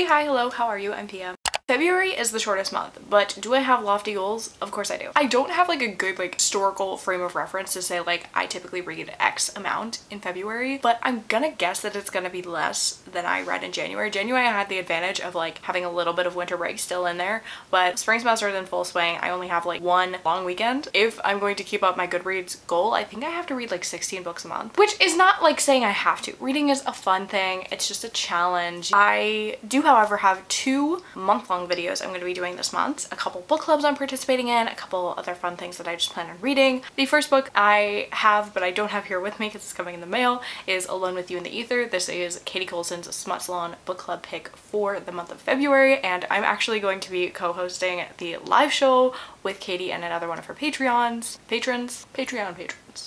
hi, hello, how are you? I'm Pia. February is the shortest month, but do I have lofty goals? Of course I do. I don't have like a good like historical frame of reference to say like I typically read X amount in February, but I'm gonna guess that it's gonna be less than I read in January. January I had the advantage of like having a little bit of winter break still in there, but spring semester is in full swing. I only have like one long weekend. If I'm going to keep up my Goodreads goal, I think I have to read like 16 books a month, which is not like saying I have to. Reading is a fun thing. It's just a challenge. I do, however, have 2 month-long videos I'm going to be doing this month. A couple book clubs I'm participating in, a couple other fun things that I just plan on reading. The first book I have, but I don't have here with me because it's coming in the mail, is Alone with You in the Ether. This is Katie Colson's Smut Salon book club pick for the month of February, and I'm actually going to be co-hosting the live show with Katie and another one of her Patreon patrons.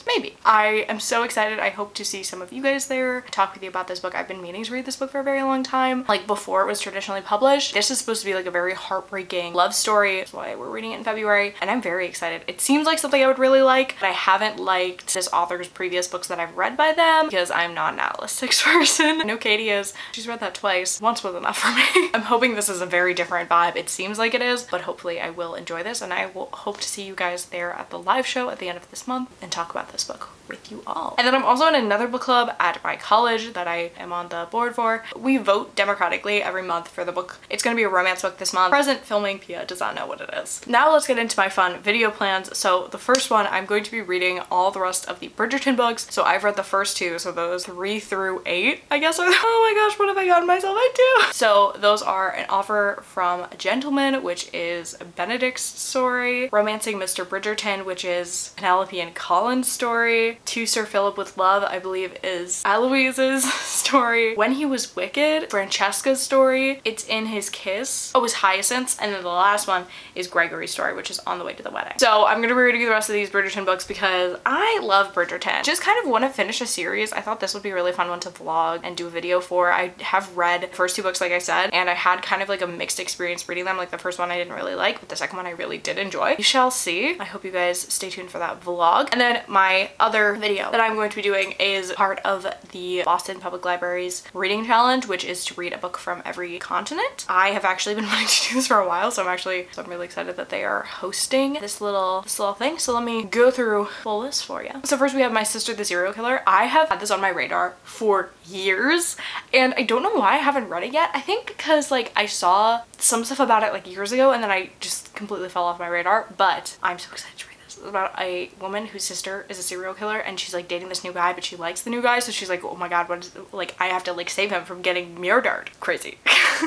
Maybe. I am so excited. I hope to see some of you guys there, talk with you about this book. I've been meaning to read this book for a very long time, like before it was traditionally published. This is supposed to be like a very heartbreaking love story. That's why we're reading it in February, and I'm very excited. It seems like something I would really like, but I haven't liked this author's previous books that I've read by them because I'm not an analytics person. I know Katie is. She's read that twice. Once was enough for me. I'm hoping this is a very different vibe. It seems like it is, but hopefully I will enjoy this, and I will hope to see you guys there at the live show at the end of this month and talk about this book with you all. And then I'm also in another book club at my college that I am on the board for. We vote democratically every month for the book. It's going to be a romance book this month. Present filming, Pia does not know what it is. Now let's get into my fun video plans. So the first one, I'm going to be reading all the rest of the Bridgerton books. So I've read the first 2, so those 3 through 8, I guess. Oh my gosh, what have I gotten myself into? So those are An Offer from a Gentleman, which is Benedict's story, Romancing Mr. Bridgerton, which is Penelope and Colin's story, To Sir Philip with Love, I believe is Aloise's story, When He Was Wicked, Francesca's story, It's in His Kiss, oh, is Hyacinth's, and then the last one is Gregory's story, which is On the Way to the Wedding. So I'm gonna be reading the rest of these Bridgerton books because I love Bridgerton. Just kind of want to finish a series. I thought this would be a really fun one to vlog and do a video for. I have read the first 2 books, like I said, and I had kind of like a mixed experience reading them. Like the first one I didn't really like, but the second one I really did enjoy. You shall see. I hope you guys stay tuned for that vlog. And then my other video that I'm going to be doing is part of the Boston Public Library's reading challenge, which is to read a book from every continent. I have actually been wanting to do this for a while, so I'm really excited that they are hosting this little thing. So let me go through the full list for you. So first we have My Sister the Serial Killer. I have had this on my radar for years, and I don't know why I haven't read it yet. I think because like I saw some stuff about it like years ago, and then I just completely fell off my radar, but I'm so excited to read this. It's about a woman whose sister is a serial killer, and she's like dating this new guy, but she likes the new guy, so she's like, oh my god, what is, like, I have to like save him from getting murdered. Crazy.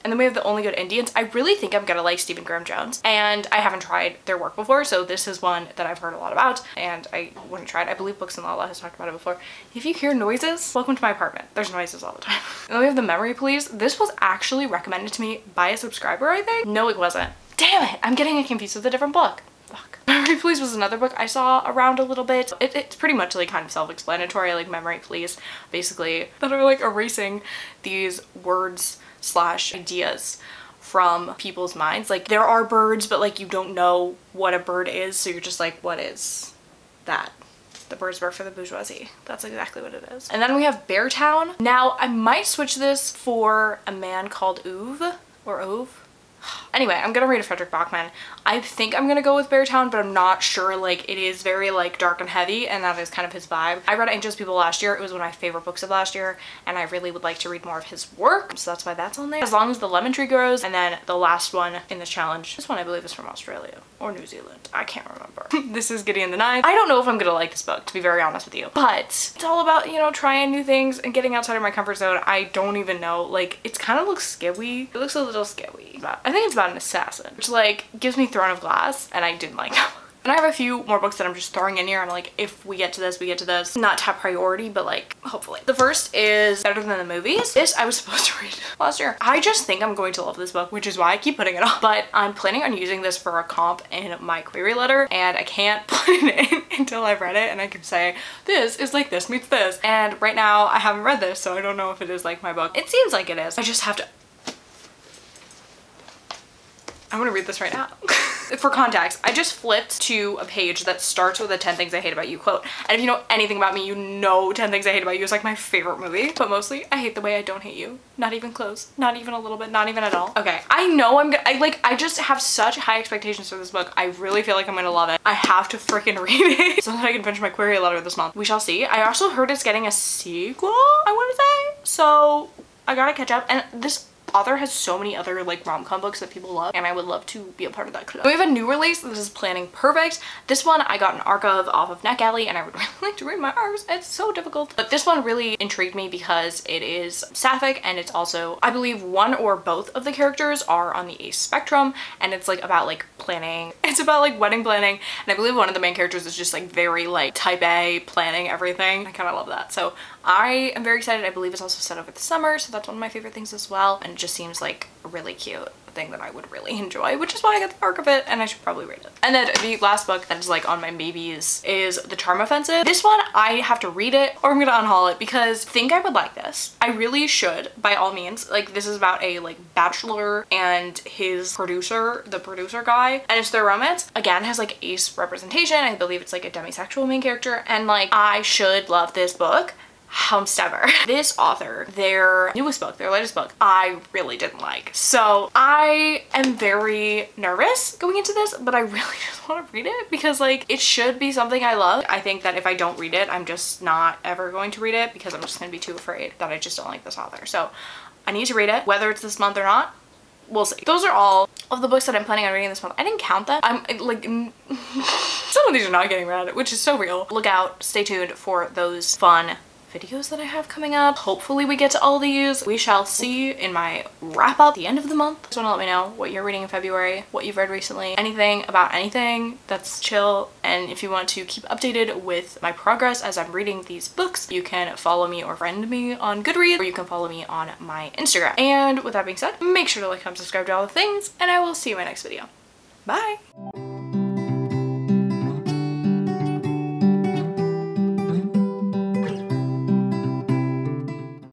And then we have The Only Good Indians. I really think I'm gonna like Stephen Graham Jones, and I haven't tried their work before, so this is one that I've heard a lot about, and I want to try it. I believe Books and Lala has talked about it before. If you hear noises, welcome to my apartment. There's noises all the time. And then we have The Memory Police. This was actually recommended to me by a subscriber, I think. No, it wasn't. Damn it! I'm getting it confused with a different book. Fuck. Memory Police was another book I saw around a little bit. It's pretty much like kind of self-explanatory, like Memory Police, basically, that are like erasing these words / ideas from people's minds. Like there are birds, but like you don't know what a bird is, so you're just like, what is that? The birds work for the bourgeoisie. That's exactly what it is. And then we have Beartown. Now I might switch this for A Man Called Ove, or Ove. Anyway, I'm gonna read a Frederick Bachman. I think I'm gonna go with Beartown, but I'm not sure. Like it is very like dark and heavy, and that is kind of his vibe. I read Anxious People last year. It was one of my favorite books of last year, and I really would like to read more of his work, so that's why that's on there. As Long as the Lemon Tree Grows, and then the last one in this challenge. This one I believe is from Australia or New Zealand. I can't remember. This is Gideon the Ninth. I don't know if I'm gonna like this book, to be very honest with you, but it's all about, you know, trying new things and getting outside of my comfort zone. I don't even know. Like it kind of looks scary. It looks a little scary. I think it's about an assassin, which like gives me Throne of Glass, and I didn't like that. And I have a few more books that I'm just throwing in here. I'm like, if we get to this, we get to this. Not top priority, but like, hopefully. The first is Better Than the Movies. This I was supposed to read last year. I just think I'm going to love this book, which is why I keep putting it off. But I'm planning on using this for a comp in my query letter, and I can't put it in until I've read it, and I can say, this is like this meets this. And right now, I haven't read this, so I don't know if it is like my book. It seems like it is. I just have to... I'm gonna read this right now. For context, I just flipped to a page that starts with a 10 Things I Hate About You quote. And if you know anything about me, you know 10 Things I Hate About You is like my favorite movie. But mostly, I hate the way I don't hate you. Not even close. Not even a little bit. Not even at all. Okay, I know I just have such high expectations for this book. I really feel like I'm gonna love it. I have to freaking read it so that I can finish my query letter this month. We shall see. I also heard it's getting a sequel, I want to say. So I gotta catch up. And this author has so many other like rom-com books that people love, and I would love to be a part of that club. We have a new release. This is Planning Perfect. This one I got an arc of off of NetGalley, and I would really like to read my arcs. It's so difficult. But this one really intrigued me because it is sapphic, and it's also, I believe, one or both of the characters are on the ace spectrum, and it's like about like planning. It's about like wedding planning, and I believe one of the main characters is just like very like type A, planning everything. I kind of love that. So I am very excited. I believe it's also set over the summer, so that's one of my favorite things as well, and it just seems like a really cute thing that I would really enjoy, which is why I got the arc of it, and I should probably read it. And then the last book that is like on my maybes is The Charm Offensive. This one I have to read it or I'm gonna unhaul it because I think I would like this. I really should, by all means. Like, this is about a like bachelor and his producer, the producer guy, and it's their romance. Again, has like ace representation. I believe it's like a demisexual main character, and like I should love this book. However, this author, their newest book, their latest book, I really didn't like. So I am very nervous going into this, but I really just want to read it because like it should be something I love. I think that if I don't read it, I'm just not ever going to read it because I'm just going to be too afraid that I just don't like this author. So I need to read it, whether it's this month or not. We'll see. Those are all of the books that I'm planning on reading this month. I didn't count them. I'm like, some of these are not getting read, which is so real. Look out, stay tuned for those fun videos that I have coming up. Hopefully we get to all these. We shall see in my wrap up at the end of the month. Just want to let me know what you're reading in February, what you've read recently, anything about anything that's chill. And if you want to keep updated with my progress as I'm reading these books, you can follow me or friend me on Goodreads, or you can follow me on my Instagram. And with that being said, make sure to like, comment, subscribe to all the things, and I will see you in my next video. Bye!